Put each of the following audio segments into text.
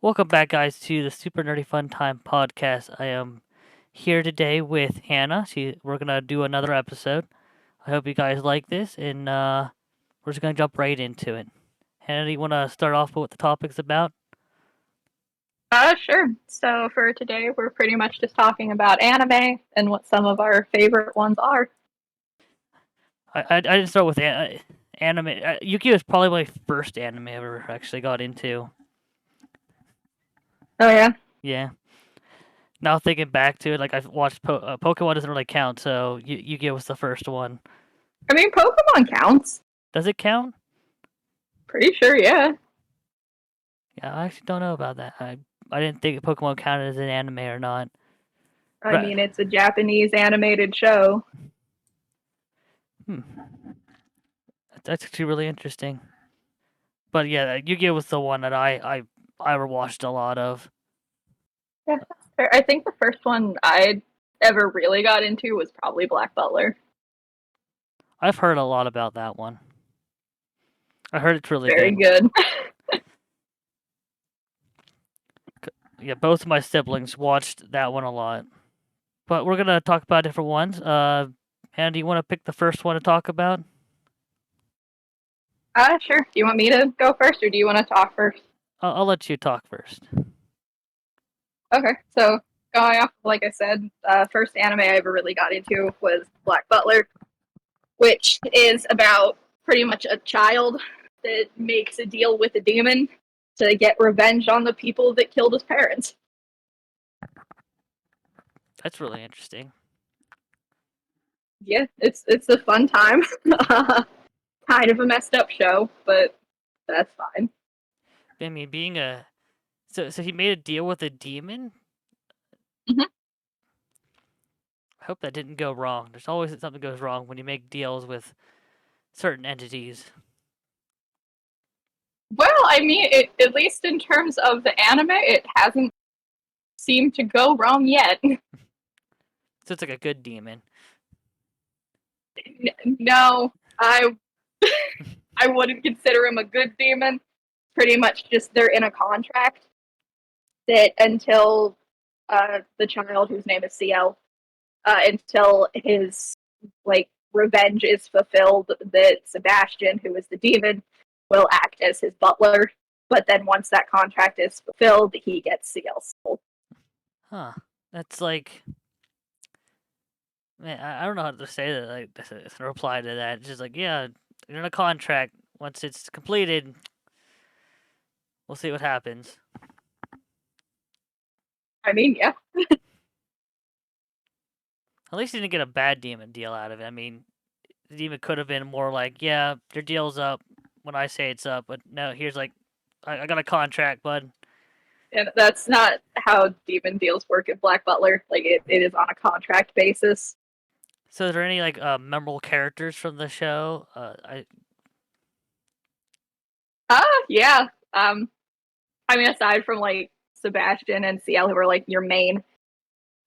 Welcome back, guys, to the Super Nerdy Fun Time podcast. I am here today with Hannah. We're gonna do another episode. I hope you guys like this, and we're just gonna jump right into it. Hannah, do you want to start off with what the topic's about? Sure. So for today, we're pretty much just talking about anime and what some of our favorite ones are. I didn't start with anime. Yu-Gi-Oh is probably my first anime I ever actually got into. Oh yeah. Yeah. Now thinking back to it, like I've watched Pokemon doesn't really count, so Yu-Gi-Oh was the first one. I mean, Pokemon counts. Does it count? Pretty sure, yeah. Yeah, I actually don't know about that. I didn't think Pokemon counted as an anime or not. I Right. mean, it's a Japanese animated show. Hmm. That's actually really interesting. But yeah, Yu-Gi-Oh was the one that I watched a lot of. Yeah, that's fair. I think the first one I ever really got into was probably Black Butler. I've heard a lot about that one. I heard it's really Very good. good. Yeah, both of my siblings watched that one a lot. But we're gonna talk about different ones. Hannah, do you want to pick the first one to talk about? Sure. Do you want me to go first, or do you want to talk first? I'll let you talk first. Okay. So going off, like I said, first anime I ever really got into was Black Butler, which is about pretty much a child that makes a deal with a demon to get revenge on the people that killed his parents. That's really interesting. Yeah, it's a fun time. Kind of a messed up show, but that's fine. I mean, being a so he made a deal with a demon. Mm-hmm. I hope that didn't go wrong. There's always something goes wrong when you make deals with certain entities. Well, I mean, at least in terms of the anime, it hasn't seemed to go wrong yet. So it's like a good demon. No, I wouldn't consider him a good demon. Pretty much just they're in a contract that until the child whose name is CL, until his like revenge is fulfilled, that Sebastian, who is the demon, will act as his butler. But then once that contract is fulfilled, he gets CL's soul. Huh. That's like, man, I don't know how to say that. Like, it's a reply to that. It's just like, yeah, you're in a contract. Once it's completed, we'll see what happens. I mean, yeah. At least you didn't get a bad demon deal out of it. I mean, the demon could have been more like, yeah, your deal's up when I say it's up, but no, here's like, I got a contract, bud. And that's not how demon deals work in Black Butler. Like it is on a contract basis. So, is there any like memorable characters from the show? Yeah. I mean, aside from like Sebastian and CL, who are like your main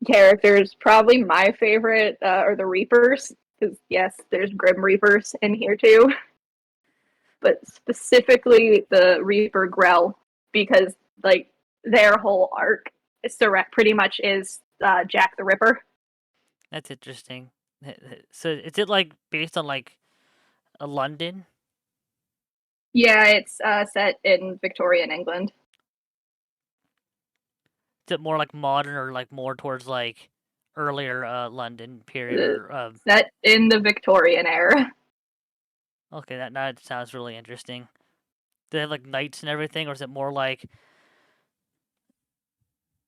characters, probably my favorite are the Reapers. Because yes, there's Grim Reapers in here too, but specifically the Reaper Grell, because like their whole arc is pretty much is Jack the Ripper. That's interesting. So, is it like based on like a London? Yeah, it's set in Victorian England. Is it more like modern or like more towards like earlier London period Uh, or Set in the Victorian era. okay, that sounds really interesting. Do they have like knights and everything, or is it more like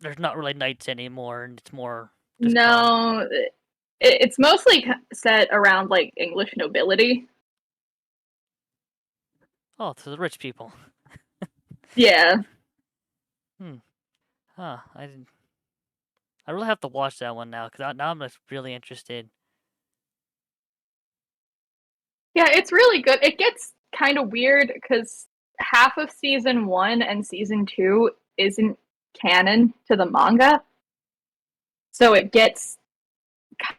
there's not really knights anymore and it's more just common? No, it's mostly set around like English nobility. Oh, so the rich people. Yeah. Hmm. Huh. I didn't. I really have to watch that one now because now I'm just really interested. Yeah, it's really good. It gets kind of weird because half of season one and season two isn't canon to the manga. So it gets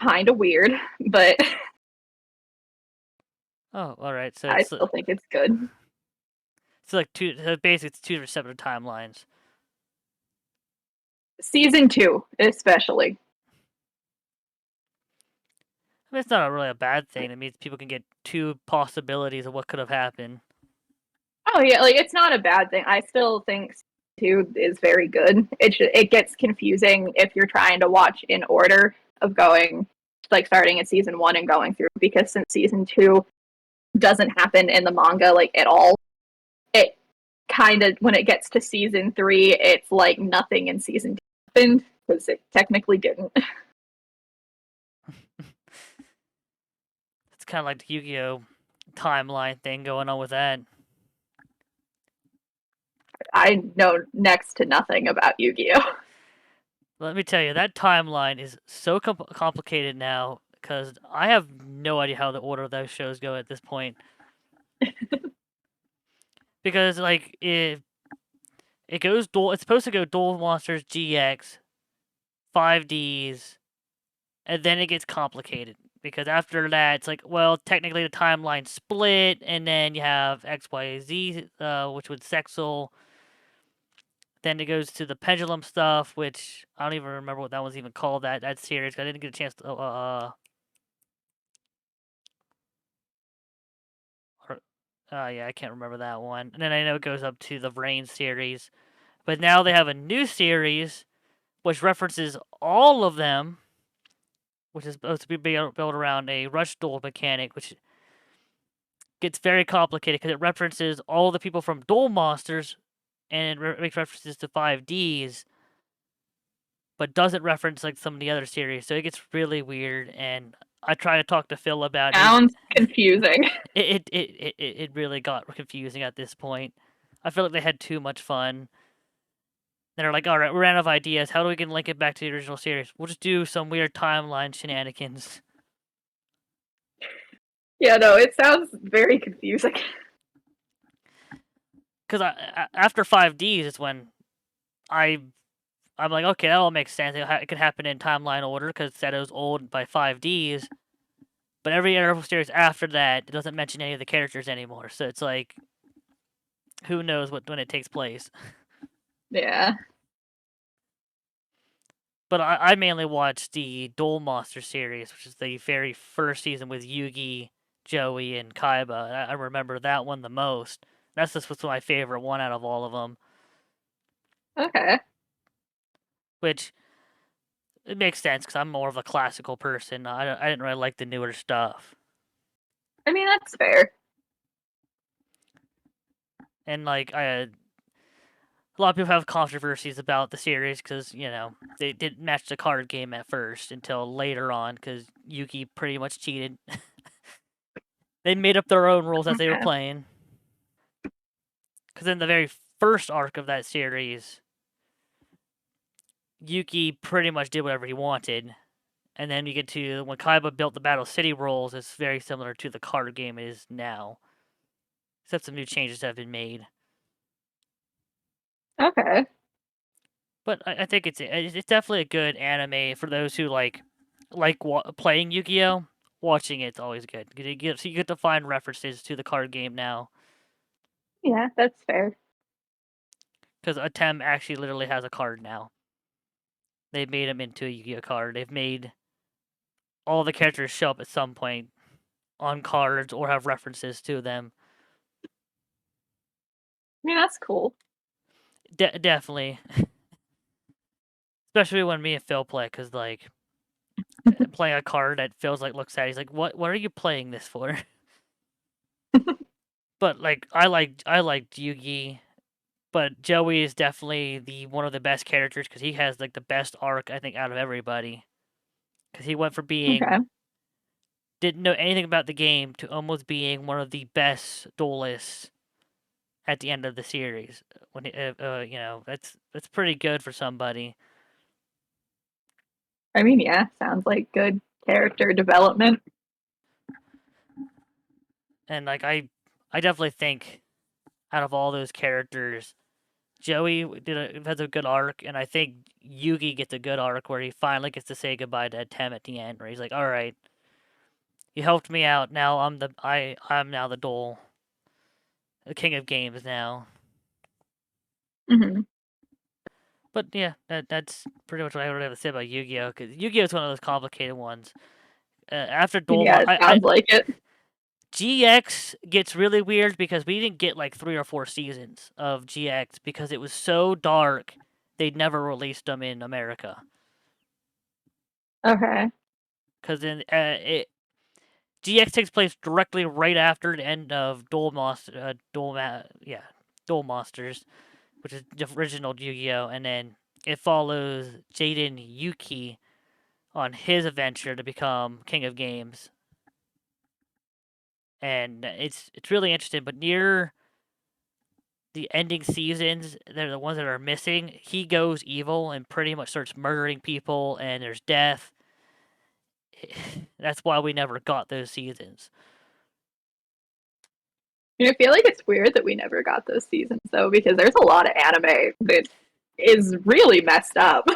kind of weird, but Oh, all right. So I still think it's good. it's like two. So basically, it's two separate timelines. Season 2, especially. I mean, it's not really a bad thing. It means people can get two possibilities of what could have happened. Oh yeah, like it's not a bad thing. I still think season 2 is very good. It gets confusing if you're trying to watch in order of going, like starting at season 1 and going through, because since season 2 doesn't happen in the manga like at all, it kind of, when it gets to season 3, it's like nothing in season 2 happened because it technically didn't. It's kind of like the Yu-Gi-Oh timeline thing going on with that. I know next to nothing about Yu-Gi-Oh. Let me tell you, that timeline is so complicated now because I have no idea how the order of those shows go at this point. Because like it goes dual, it's supposed to go Duel Monsters GX, 5Ds, and then it gets complicated because after that it's like, well, technically the timeline split, and then you have XYZ, which would Sexel. Then it goes to the pendulum stuff, which I don't even remember what that was even called. That series. I didn't get a chance to. Yeah, I can't remember that one. And then I know it goes up to the Rain series, but now they have a new series which references all of them, which is supposed to be built around a rush duel mechanic, which gets very complicated because it references all the people from Duel Monsters and it makes references to 5Ds, but doesn't reference like some of the other series. So it gets really weird. And I try to talk to Phil about it. Sounds confusing. It really got confusing at this point. I feel like they had too much fun. They're like, all right, we're out of ideas. How do we can link it back to the original series? We'll just do some weird timeline shenanigans. Yeah, no, it sounds very confusing. Because after 5Ds is when I'm like, okay, that all makes sense. It could happen in timeline order because Seto's old by 5Ds. But every other series after that, it doesn't mention any of the characters anymore. So it's like, who knows when it takes place. Yeah. But I mainly watched the Duel Monster series, which is the very first season with Yugi, Joey, and Kaiba. I remember that one the most. That's just what's my favorite one out of all of them. Okay. Which it makes sense because I'm more of a classical person. I didn't really like the newer stuff. I mean, that's fair. And like a lot of people have controversies about the series because they didn't match the card game at first until later on because Yugi pretty much cheated. They made up their own rules as they were Okay. playing. Because in the very first arc of that series, Yuki pretty much did whatever he wanted. And then you get to when Kaiba built the Battle City rules, it's very similar to the card game is now. Except some new changes have been made. Okay. But I think it's definitely a good anime for those who playing Yu-Gi-Oh. Watching it's always good. You get to find references to the card game now. Yeah, that's fair. Because Atem actually literally has a card now. They've made him into a Yu-Gi-Oh card. They've made all the characters show up at some point on cards or have references to them. I mean, that's cool. Definitely. Especially when me and Phil play, because like playing a card that feels like looks at, he's like, "What are you playing this for?" But like, I like Yugi, but Joey is definitely the one of the best characters because he has like the best arc I think out of everybody. Because he went from Okay. being didn't know anything about the game to almost being one of the best duelists at the end of the series. When that's pretty good for somebody. I mean, yeah, sounds like good character development. And like I definitely think out of all those characters, Joey has a good arc, and I think Yugi gets a good arc where he finally gets to say goodbye to Tem at the end, where he's like, "All right, you helped me out. Now I'm now the king of games now." Hmm. But yeah, that's pretty much what I would have to say about Yu-Gi-Oh. Because Yu-Gi-Oh is one of those complicated ones. After Yeah, Dolma, it sounds like it. GX gets really weird because we didn't get like 3 or 4 seasons of GX because it was so dark. They'd never released them in America. Okay. Because GX takes place directly right after the end of Duel Monsters, which is the original Yu-Gi-Oh, and then it follows Jaden Yuki on his adventure to become King of Games, and it's really interesting. But near the ending seasons, they're the ones that are missing. He goes evil and pretty much starts murdering people, and there's death. That's why we never got those seasons. I feel like it's weird that we never got those seasons though, because there's a lot of anime that is really messed up.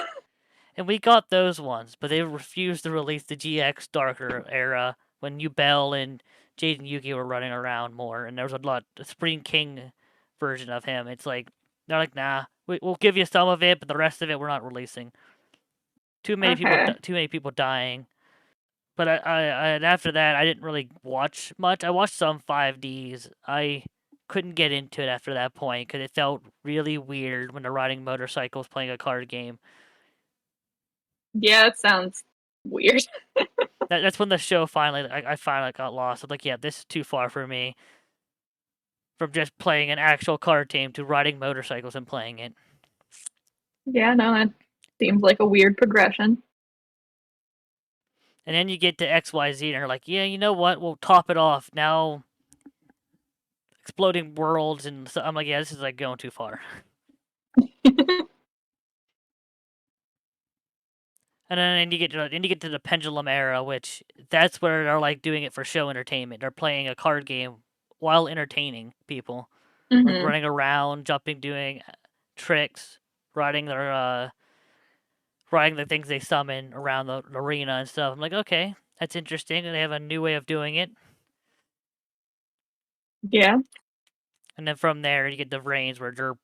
And we got those ones, but they refused to release the GX Darker era when Yubel and Jaden Yuki were running around more, and there was a lot the Spring King version of him. It's like they're like, nah, we'll give you some of it, but the rest of it we're not releasing. Okay. Too many people dying. But and after that, I didn't really watch much. I watched some 5Ds. I couldn't get into it after that point because it felt really weird when they're riding motorcycles playing a card game. Yeah, it sounds weird. That's when the show finally, I finally got lost. I'm like, yeah, this is too far for me from just playing an actual card game to riding motorcycles and playing it. Yeah, no, it seems like a weird progression. And then you get to XYZ and you're like, yeah, you know what? We'll top it off. Now exploding worlds and so I'm like, yeah, this is like going too far. And then you get to the pendulum era, which that's where they're like doing it for show entertainment. They're playing a card game while entertaining people, like Hmm. running around, jumping, doing tricks, riding their riding the things they summon around the arena and stuff. I'm like, okay, that's interesting. And they have a new way of doing it. Yeah. And then from there, you get the reigns where they're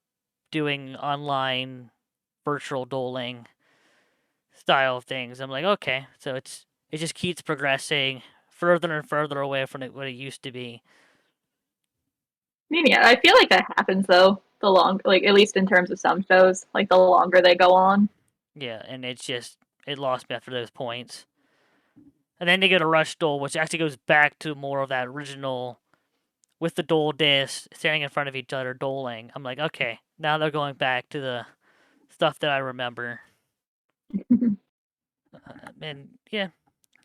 doing online virtual dueling style of things. I'm like, okay, so it just keeps progressing further and further away from what it used to be. I mean, yeah, I feel like that happens though. Like at least in terms of some shows, like the longer they go on. Yeah, and it lost me after those points. And then they get a rush duel, which actually goes back to more of that original with the dual disc standing in front of each other dueling. I'm like, okay, now they're going back to the stuff that I remember. And yeah,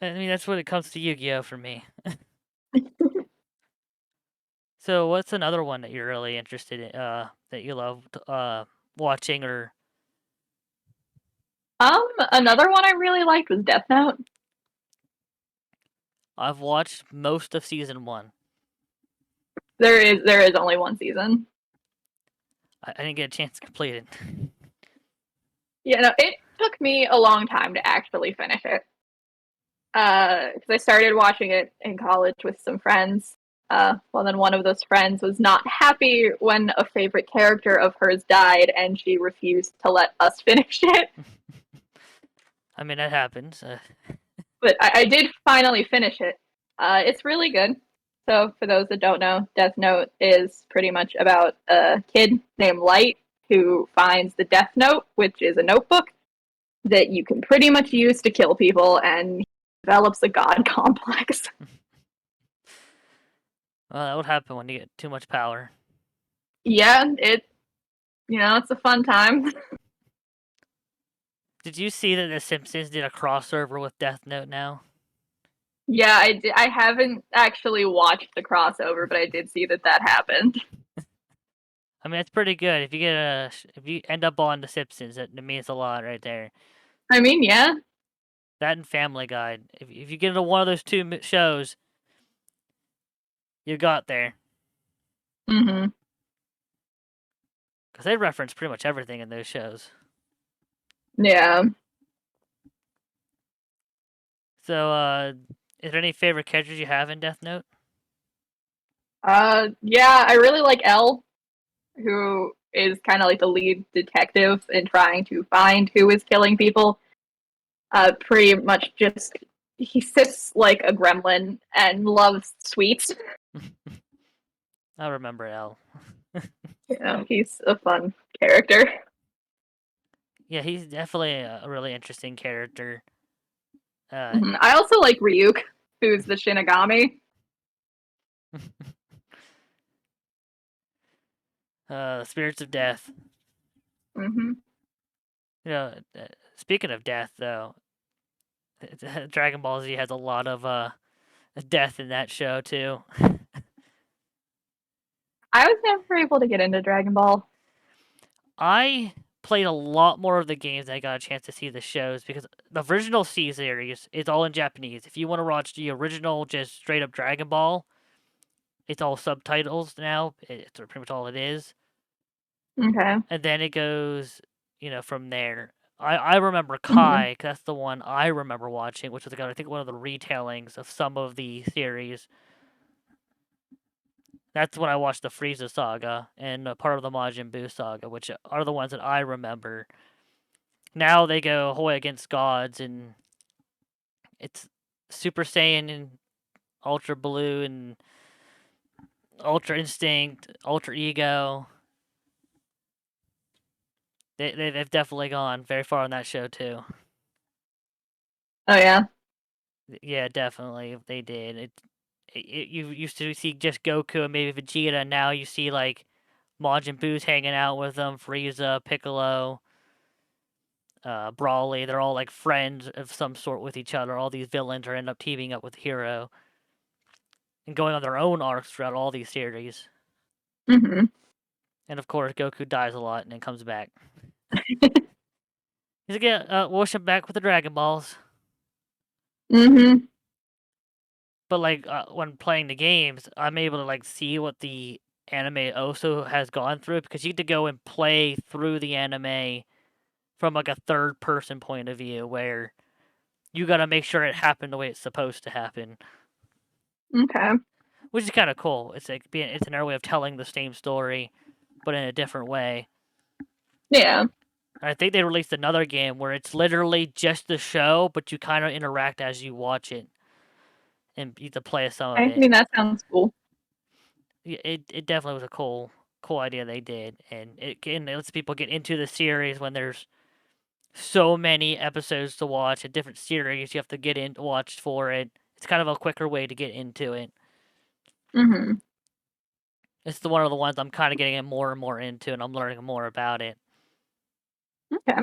I mean that's when it comes to Yu-Gi-Oh for me. So what's another one that you're really interested in? That you love watching or Another one I really liked was Death Note. I've watched most of season one. There is only one season. I didn't get a chance to complete it. Yeah, no, it took me a long time to actually finish it. Because I started watching it in college with some friends. Well, then one of those friends was not happy when a favorite character of hers died, and she refused to let us finish it. I mean that happens. But I did finally finish it. It's really good. So, for those that don't know, Death Note is pretty much about a kid named Light who finds the Death Note, which is a notebook that you can pretty much use to kill people, and he develops a god complex. Well, that would happen when you get too much power. Yeah, it's a fun time. Did you see that The Simpsons did a crossover with Death Note now? Yeah, I haven't actually watched the crossover, but I did see that happened. I mean, it's pretty good. If you end up on The Simpsons, that means a lot right there. I mean, yeah. That and Family Guy. If you get into one of those two shows, you got there Hmm. because they reference pretty much everything in those shows. Yeah. So, is there any favorite characters you have in Death Note? Yeah, I really like Elle, who is kind of like the lead detective in trying to find who is killing people. Pretty much just he sits like a gremlin and loves sweets. I remember L. He's a fun character. Yeah, he's definitely a really interesting character. Uh, I also like Ryuk, who's the Shinigami. Spirits of Death. Mm-hmm. You know, speaking of death, though, Dragon Ball Z has a lot of death in that show too. I was never able to get into Dragon Ball. I played a lot more of the games than I got a chance to see the shows because the original C series is all in Japanese. If you want to watch the original, just straight up Dragon Ball, it's all subtitles now. It's pretty much all it is. Okay. And then it goes, from there. I remember Mm-hmm. Kai, 'cause that's the one I remember watching, which was I think one of the retellings of some of the series. That's when I watched the Frieza saga and part of the Majin Buu saga, which are the ones that I remember. Now they go Hoy against gods, and it's Super Saiyan and Ultra Blue and Ultra Instinct, Ultra Ego. They've definitely gone very far on that show too. Oh yeah. Yeah, definitely they did. You used to see just Goku and maybe Vegeta, and now you see like Majin Buu's hanging out with them, Frieza, Piccolo, Brawly. They're all like friends of some sort with each other. All these villains are end up teaming up with the hero and going on their own arcs throughout all these series. Mm-hmm. And of course, Goku dies a lot and then comes back. He's again, wish him back with the Dragon Balls. Mm-hmm. But like when playing the games, I'm able to like see what the anime also has gone through because you get to go and play through the anime from like a third person point of view where you got to make sure it happened the way it's supposed to happen, Okay. which is kind of cool. It's another way of telling the same story, but in a different way. Yeah. And I think they released another game where it's literally just the show, but you kind of interact as you watch it and you get to play some of I it. mean that sounds cool. It definitely was a cool idea they did, and it lets people get into the series when there's so many episodes to watch, a different series you have to get in to watch for it. It's kind of a quicker way to get into it. Mm-hmm. It's one of the ones I'm kind of getting more and more into, and I'm learning more about it. Okay.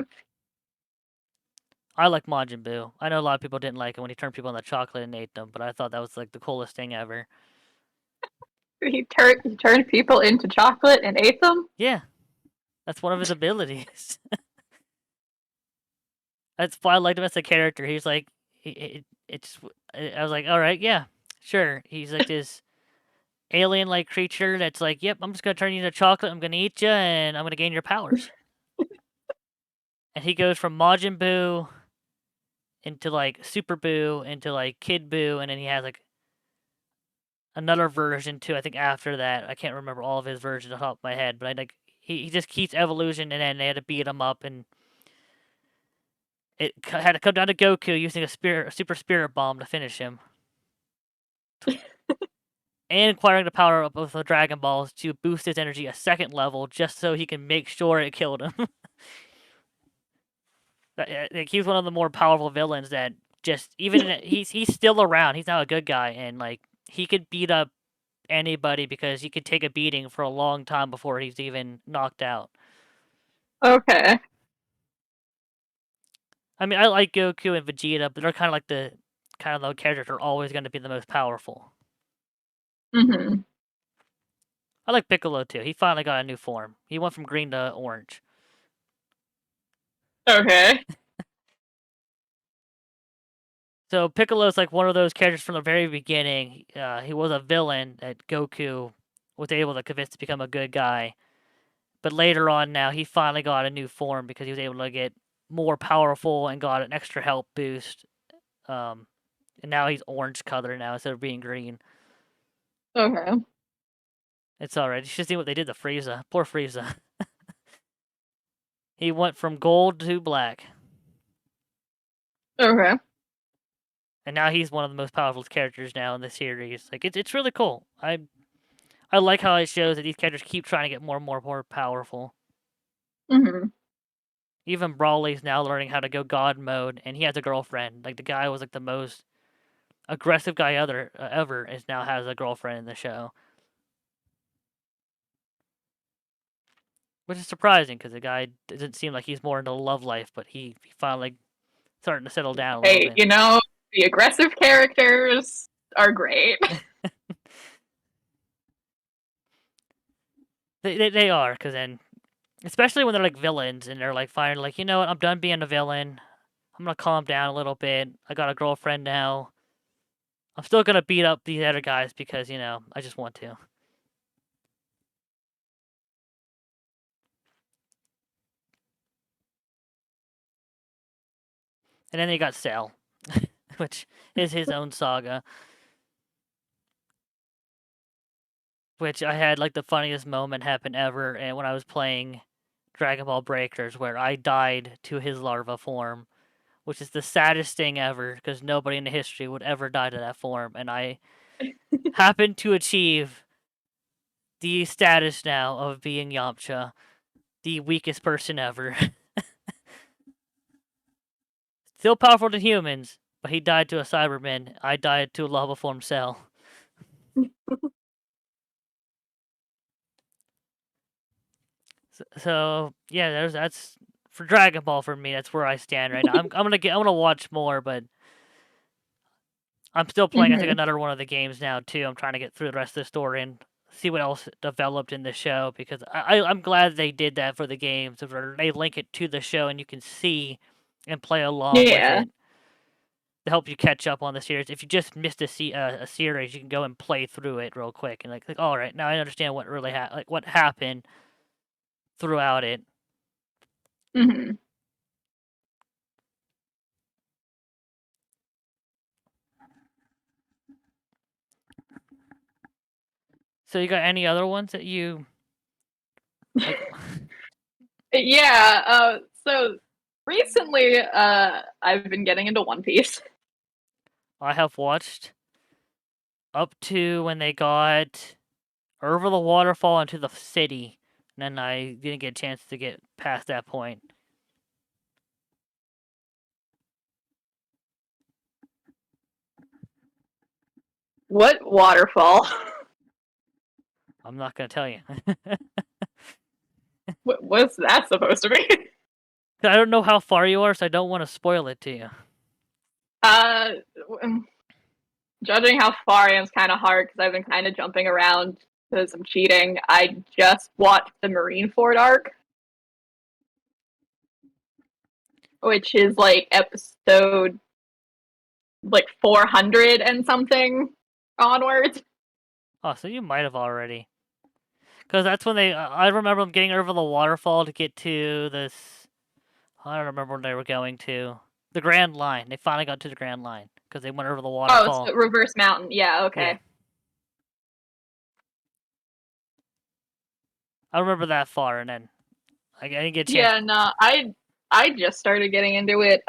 I like Majin Buu. I know a lot of people didn't like it when he turned people into chocolate and ate them, but I thought that was like the coolest thing ever. He turned people into chocolate and ate them. Yeah, that's one of his abilities. That's why I liked him as a character. He's like, it's. I was like, all right, yeah, sure. He's like this alien-like creature that's like, yep, I'm just gonna turn you into chocolate. I'm gonna eat you, and I'm gonna gain your powers. And he goes from Majin Buu into like Super Buu into like Kid Buu, and then he has like another version too. I think after that, I can't remember all of his versions off the top of my head, but I like he just keeps evolution, and then they had to beat him up, and it had to come down to Goku using a super spirit bomb to finish him. And acquiring the power of both the Dragon Balls to boost his energy a second level, just so he can make sure it killed him. Like, he's one of the more powerful villains that just he's still around. He's not a good guy, and like he could beat up anybody because he could take a beating for a long time before he's even knocked out. Okay. I mean, I like Goku and Vegeta, but they're kind of the characters that are always going to be the most powerful. Mm-hmm. I like Piccolo too. He finally got a new form. He went from green to orange. Okay. So Piccolo's like one of those characters from the very beginning. He was a villain that Goku was able to convince to become a good guy. But later on, now he finally got a new form because he was able to get more powerful and got an extra health boost. Um, and now he's orange color now instead of being green. Okay. It's alright. You should see what they did to Frieza. Poor Frieza. He went from gold to black, Okay. and now he's one of the most powerful characters now in the series. Like it's really cool. I like how it shows that these characters keep trying to get more and more powerful. Hmm. Even Brawley's now learning how to go God mode, and he has a girlfriend. Like the guy was like the most aggressive guy ever is now has a girlfriend in the show, which is surprising because the guy doesn't seem like he's more into love life, but he finally starting to settle down a little Hey, bit. you know, the aggressive characters are great. They are because then especially when they're like villains and they're like finally like you know what I'm done being a villain. I'm gonna calm down a little bit. I got a girlfriend now. I'm still gonna beat up these other guys because you know I just want to. And then they got Cell, which is his own saga. Which I had like the funniest moment happen ever, and when I was playing Dragon Ball Breakers, where I died to his larva form, which is the saddest thing ever because nobody in the history would ever die to that form, and I happened to achieve the status now of being Yamcha, the weakest person ever. Still powerful than humans, but he died to a Cyberman. I died to a lava form cell. So yeah, that's for Dragon Ball for me. That's where I stand right now. I'm gonna watch more, but I'm still playing. I think Hmm. another one of the games now too. I'm trying to get through the rest of the story and see what else developed in the show because I'm glad they did that for the games. Where they link it to the show and you can see and play along with Yeah. it to help you catch up on the series. If you just missed a series, you can go and play through it real quick and like all right, now I understand what really like what happened throughout it. Hmm. So you got any other ones that you like? Yeah. So recently, I've been getting into One Piece. I have watched up to when they got over the waterfall into the city, and then I didn't get a chance to get past that point. What waterfall? I'm not gonna tell you. What's that supposed to be? I don't know how far you are, so I don't want to spoil it to you. Uh, Judging how far I am is kind of hard because I've been kind of jumping around because I'm cheating. I just watched the Marineford arc, which is like episode like 400 and something onwards. Oh, so you might have already, because that's when they. I remember them getting over the waterfall to get to this. I don't remember when they were going to the Grand Line. They finally got to the Grand Line because they went over the Oh, waterfall. so Reverse Mountain. Yeah, Yeah, okay. I remember that far, and then I didn't get a chance. Yeah, no, I just started getting into it.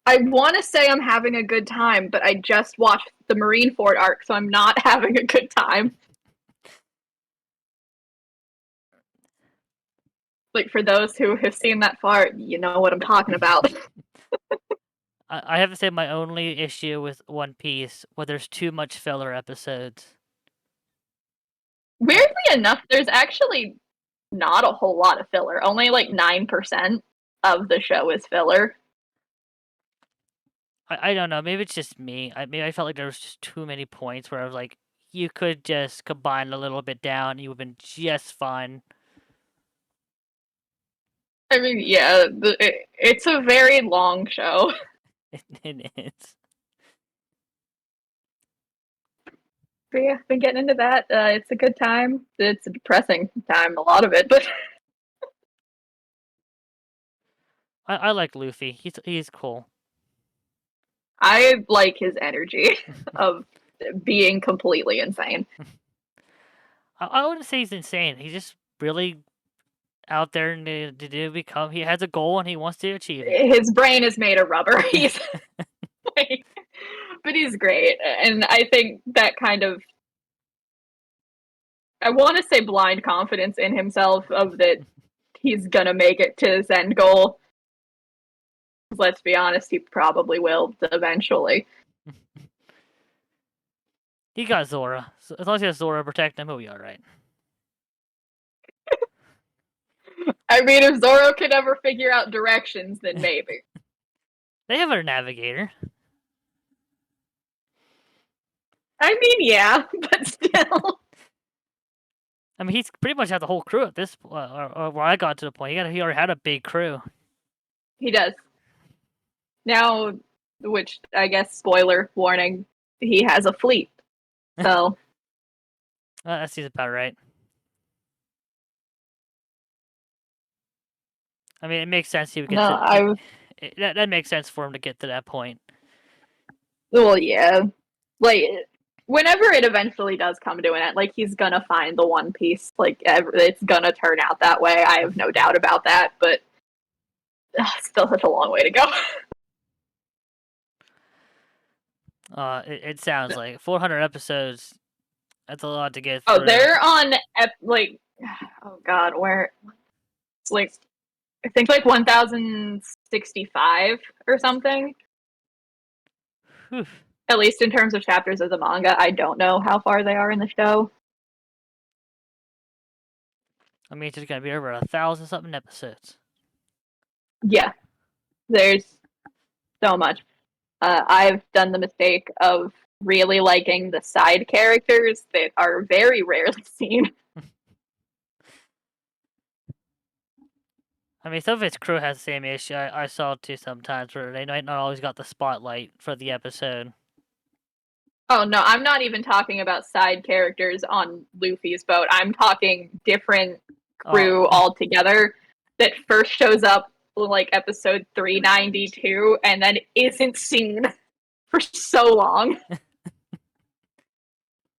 I want to say I'm having a good time, but I just watched the Marineford arc, so I'm not having a good time. Like for those who have seen that far, you know what I'm talking about. I have to say my only issue with One Piece, well, there's too much filler episodes. Weirdly enough, there's actually not a whole lot of filler. Only like 9% of the show is filler. I don't know. Maybe it's just me. Maybe I felt like there was just too many points where I was like, you could just combine a little bit down, and you would have been just fine. I mean, yeah, it's a very long show. It is. But yeah, been getting into that. It's a good time. It's a depressing time, a lot of it, but I like Luffy. He's cool. I like his energy of being completely insane. I wouldn't say he's insane. He's just really out there and to become. He has a goal and he wants to achieve it. His brain is made of rubber. He's like, but he's great, and I think that kind of, I want to say blind confidence in himself of that he's gonna make it to his end goal. Let's be honest, he probably will eventually. He got Zora. So as long as he has Zora protect him, he'll be all right. I mean, if Zoro could ever figure out directions, then maybe. They have a navigator. I mean, yeah, but still. I mean, he's pretty much had the whole crew at this point, or where I got to the point. He already had a big crew. He does. Now, which I guess, spoiler warning, he has a fleet. So. That seems about right. I mean, it makes sense he would get No, that makes sense for him to get to that point. Well, yeah. Like, whenever it eventually does come to an end, like, he's gonna find the One Piece. Like, it's gonna turn out that way. I have no doubt about that, but still such a long way to go. It sounds like 400 episodes. That's a lot to get Oh, through. they're on, like, oh god, where? It's like, I think like 1065 or something. Whew. At least in terms of chapters of the manga. I don't know how far they are in the show. I mean, it's just gonna be over 1,000-something episodes. Yeah, there's so much. I've done the mistake of really liking the side characters that are very rarely seen. I mean, some of its crew has the same issue. I saw too sometimes where they might not always got the spotlight for the episode. Oh no, I'm not even talking about side characters on Luffy's boat. I'm talking different crew altogether that first shows up like episode 392 and then isn't seen for so long.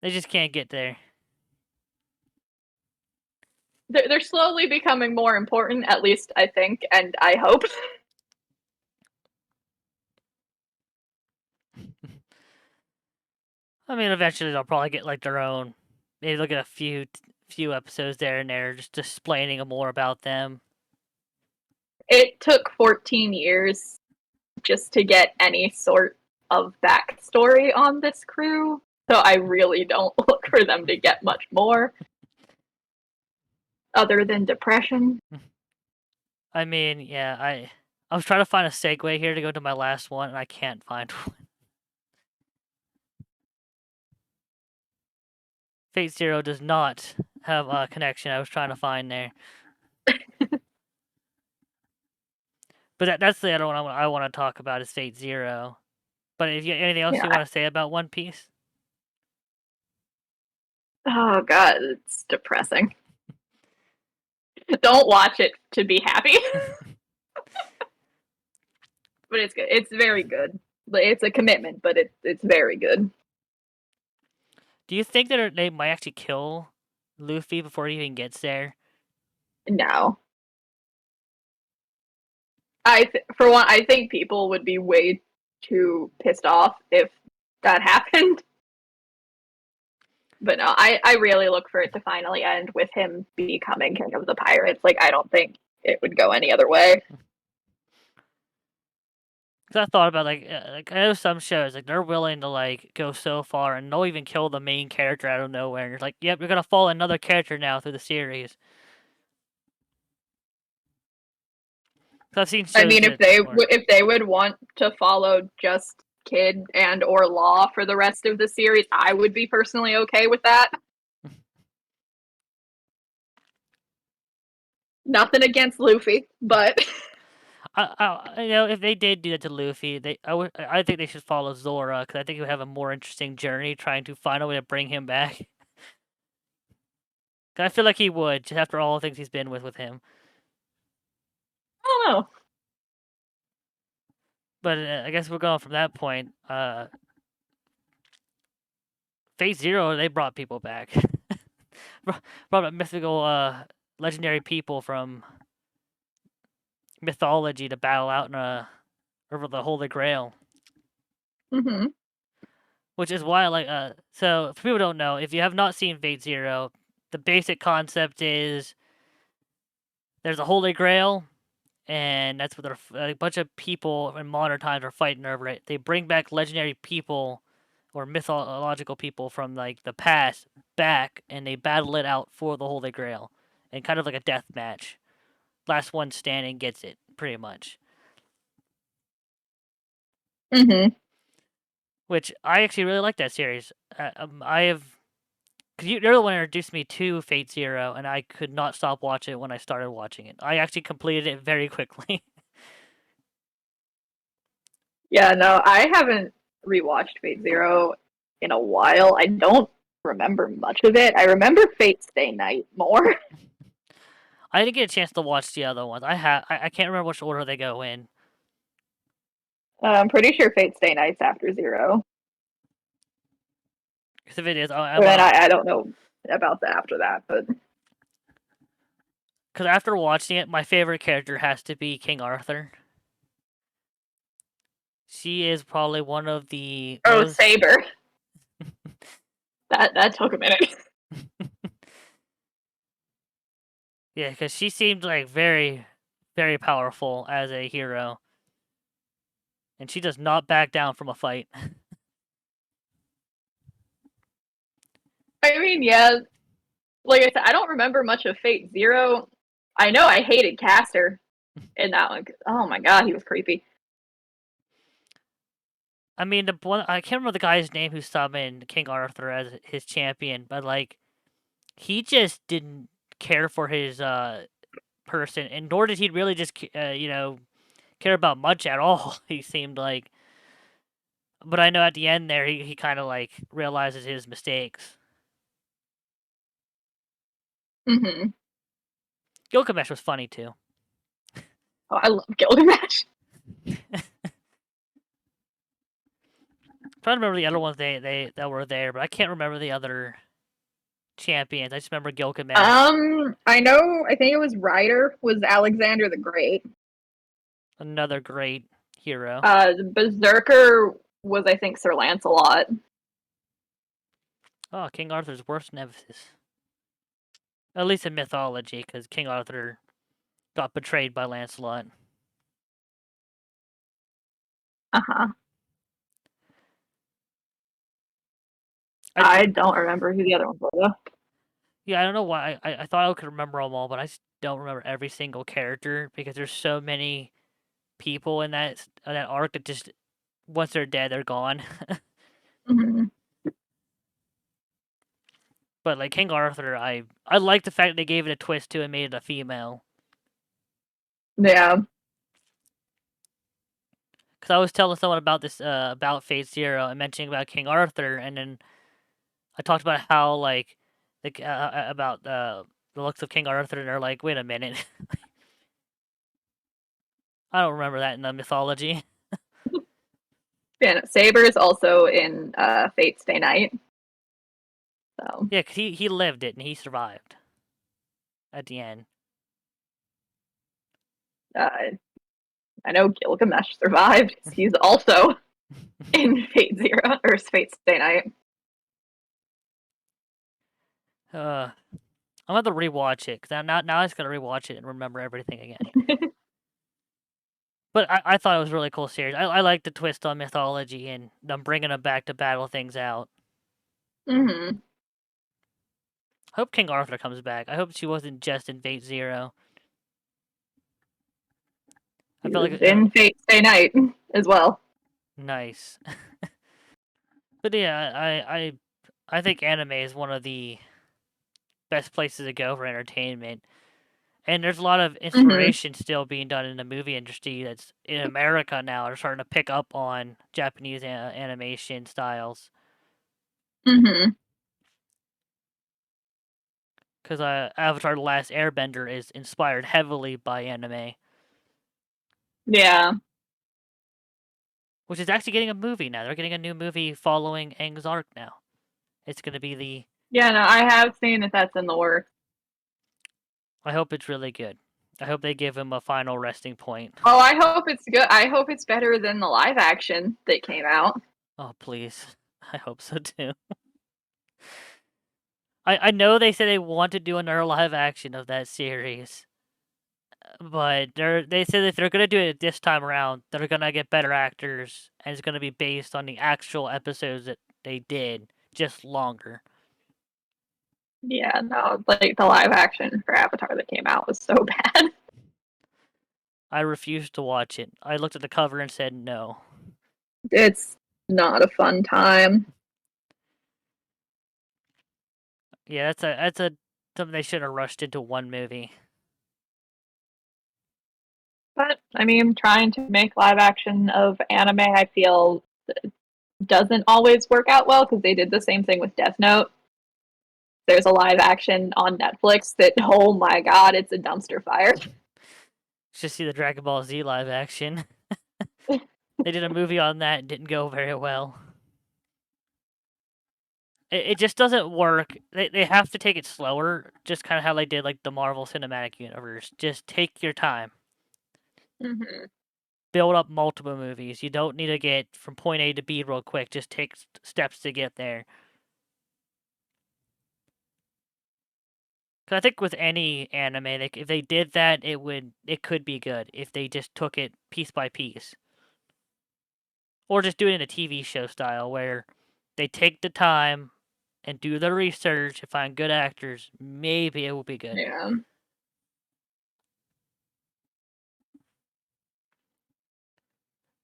They just can't get there. They're slowly becoming more important, at least I think, and I hope. I mean, eventually they'll probably get like their own. Maybe they'll get a few episodes there and there, just explaining more about them. It took 14 years just to get any sort of backstory on this crew, so I really don't look for them to get much more other than depression. I mean, yeah, I was trying to find a segue here to go to my last one, and I can't find one. Fate Zero does not have a connection I was trying to find there. But that's the other one I want to talk about is Fate Zero. But if you anything else you want to say about One Piece? Oh god, it's depressing. Don't watch it to be happy. But it's good. It's very good. It's a commitment, but it's very good. Do you think that they might actually kill Luffy before he even gets there? No. For one, I think people would be way too pissed off if that happened. But no, I really look for it to finally end with him becoming king of the pirates. Like, I don't think it would go any other way. Because I thought about like I know some shows like they're willing to like go so far and they'll even kill the main character out of nowhere. And it's like, yep, you're gonna follow another character now through the series. So I've seen shows. I mean, if they would want to follow just Kid and or Law for the rest of the series, I would be personally okay with that. Nothing against Luffy, but if they did do that to Luffy, I think they should follow Zora because I think he would have a more interesting journey trying to find a way to bring him back. I feel like he would, just after all the things he's been with him. I don't know. But I guess we're going from that point. Phase Zero, they brought people back. brought a mythical legendary people from mythology to battle out in over the Holy Grail. Mm-hmm. Which is why I like. So, if people don't know, if you have not seen Fate Zero, the basic concept is there's a Holy Grail, and that's what a bunch of people in modern times are fighting over it. They bring back legendary people or mythological people from like the past back, and they battle it out for the Holy Grail, and kind of like a death match. Last one standing gets it, pretty much. Mm-hmm. Which I actually really like that series. I have because you're the one who introduced me to Fate Zero, and I could not stop watching it when I started watching it. I actually completed it very quickly. Yeah, no, I haven't rewatched Fate Zero in a while. I don't remember much of it. I remember Fate Stay Night more. I didn't get a chance to watch the other ones. I can't remember which order they go in. I'm pretty sure Fate Stay Night's after Zero. Because if it is, I'm And I don't know about the after that, but because after watching it, my favorite character has to be King Arthur. She is probably one of the oh, most. Saber. That took a minute. Yeah, because she seemed like very, very powerful as a hero, and she does not back down from a fight. I mean, yeah, like I said, I don't remember much of Fate Zero. I know I hated Caster in that one. Oh my god, he was creepy. I mean, the one I can't remember the guy's name who summoned King Arthur as his champion, but like he just didn't care for his person, and nor did he really just care about much at all. He seemed like, but I know at the end there he kind of like realizes his mistakes. Mm-hmm. Gilgamesh was funny too. Oh, I love Gilgamesh. Trying to remember the other ones they that were there, but I can't remember the other champions. I just remember Gilgamesh. I know. I think it was Ryder was Alexander the Great. Another great hero. Berserker was, I think, Sir Lancelot. Oh, King Arthur's worst nemesis. At least in mythology, because King Arthur got betrayed by Lancelot. Uh huh. I I don't remember who the other ones were though. Yeah, I don't know why. I thought I could remember them all, but I just don't remember every single character because there's so many people in that arc that just once they're dead, they're gone. Mm-hmm. But like King Arthur, I like the fact that they gave it a twist to and made it a female. Yeah. Because I was telling someone about this about Fate Zero and mentioning about King Arthur, and then I talked about how like about the looks of King Arthur, and they're like, wait a minute, I don't remember that in the mythology. And Saber is also in Fate Stay Night. So Yeah, because he lived it and he survived at the end. uh, I know Gilgamesh survived. He's also in Fate Zero or Fate Stay Night. I'm gonna have to rewatch it because now I just gotta rewatch it and remember everything again. But I thought it was a really cool series. I like the twist on mythology and them bringing them back to battle things out. Mm-hmm. I hope King Arthur comes back. I hope she wasn't just in Fate Zero. I He feel was like in Fate Stay Night as well. nice. But yeah, I think anime is one of the best places to go for entertainment. And there's a lot of Mm-hmm. inspiration still being done in the movie industry that's in America now. They're starting to pick up on Japanese animation styles. Mm-hmm. Because Avatar: The Last Airbender is inspired heavily by anime, Yeah. which is actually getting a movie now. They're getting a new movie following Aang's arc now. It's going to be the Yeah, no, I have seen that that's in the works. I hope it's really good. I hope they give him a final resting point. Oh, I hope it's good. I hope it's better than the live action that came out. Oh, please. I hope so too. I know they said they want to do another live action of that series, but they said if they're gonna do it this time around, they're gonna get better actors, and it's gonna be based on the actual episodes that they did, just longer. Yeah, no, like the live action for Avatar that came out was so bad. I refused to watch it. I looked at the cover and said no. It's not a fun time. Yeah, that's a something they should have rushed into one movie. But I mean, trying to make live action of anime, I feel doesn't always work out well because they did the same thing with Death Note. There's a live action on Netflix that, oh my god, it's a dumpster fire. Just see the Dragon Ball Z live action. They did a movie on that and didn't go very well. It just doesn't work. They have to take it slower, just kind of how they did like the Marvel Cinematic Universe. Just take your time. Mm-hmm. Build up multiple movies. You don't need to get from point A to B real quick. Just take steps to get there. Cause I think with any anime, if they did that, it could be good if they just took it piece by piece, or just do it in a TV show style where they take the time and do the research and find good actors. Maybe it will be good. Yeah.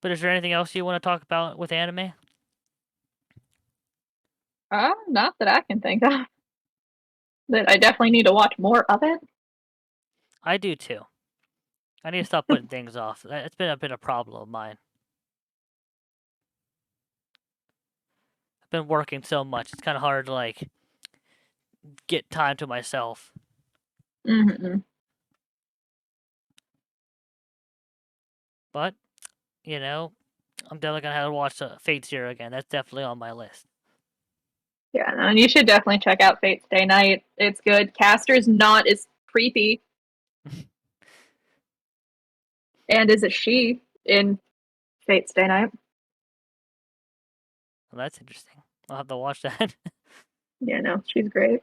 But is there anything else you want to talk about with anime? Not that I can think of. That I definitely need to watch more of it. I do too. I need to stop putting things off. It's been a problem of mine. I've been working so much. It's kind of hard to like get time to myself. Mm-hmm. But I'm definitely gonna have to watch Fate Zero again. That's definitely on my list. Yeah, no, and you should definitely check out Fate's Day Night. It's good. Caster's not as creepy and is a she in Fate's Day Night. Well, that's interesting. I'll have to watch that. Yeah, no, she's great.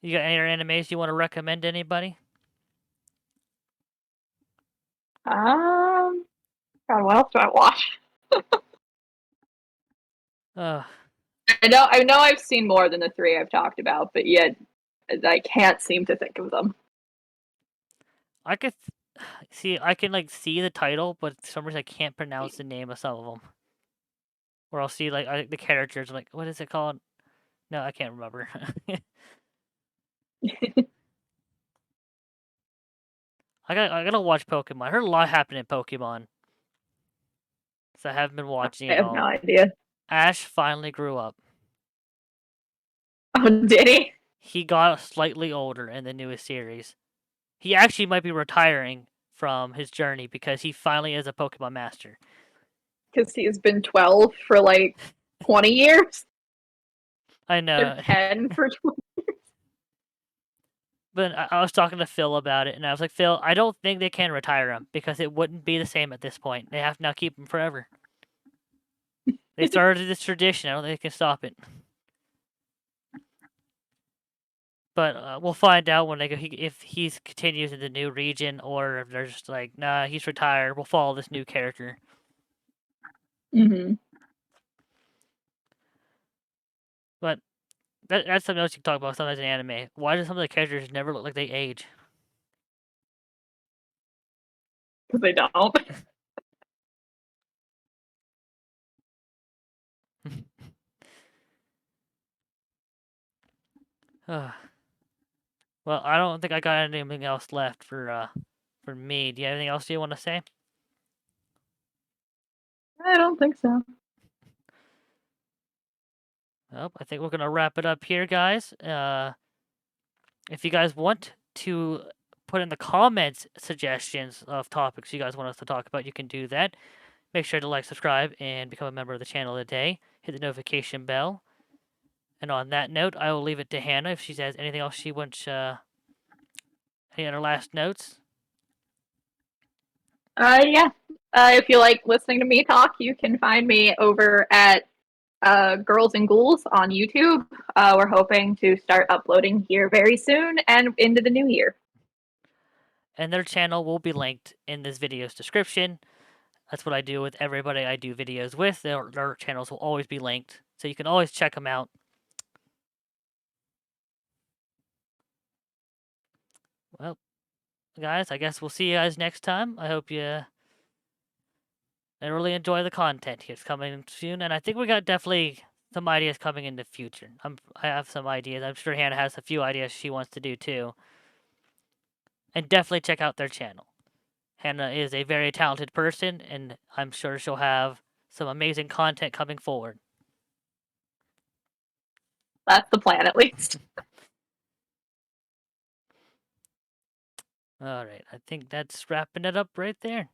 You got any other animes you want to recommend to anybody? God, what else do I watch? Uh, I know I've seen more than the three I've talked about, but yet I can't seem to think of them. I could see. I can like see the title, but for some reason I can't pronounce the name of some of them. Or I'll see like the characters. Like, what is it called? No, I can't remember. I gotta watch Pokemon. I heard a lot happened in Pokemon, so I haven't been watching I it have no all. idea. Ash finally grew up. Oh, did he? He got slightly older in the newest series. He actually might be retiring from his journey because he finally is a Pokemon master. Because he's been 12 for like 20 years? I Or know. 10 for 20. But I was talking to Phil about it, and I was like, Phil, I don't think they can retire him because it wouldn't be the same at this point. They have to now keep him forever. They started this tradition. I don't think they can stop it. But we'll find out when they go if he continues in the new region or if they're just like, nah, he's retired. We'll follow this new character. Mm-hmm. But that's something else you can talk about sometimes in anime. Why do some of the characters never look like they age? Because they don't. Well, I don't think I got anything else left for me. Do you have anything else you want to say? I don't think so. Well, I think we're gonna wrap it up here, guys. If you guys want to put in the comments suggestions of topics you guys want us to talk about, you can do that. Make sure to like, subscribe, and become a member of the channel today. Hit the notification bell. And on that note, I will leave it to Hannah if she has anything else she wants. Any other last notes? Yeah. If you like listening to me talk, you can find me over at Girls and Ghouls on YouTube. We're hoping to start uploading here very soon and into the new year. And their channel will be linked in this video's description. That's what I do with everybody I do videos with. Their channels will always be linked, so you can always check them out. Well, guys, I guess we'll see you guys next time. I hope you really enjoy the content here. It's coming soon, and I think we got definitely some ideas coming in the future. I have some ideas. I'm sure Hannah has a few ideas she wants to do too. And definitely check out their channel. Hannah is a very talented person, and I'm sure she'll have some amazing content coming forward. That's the plan, at least. All right, I think that's wrapping it up right there.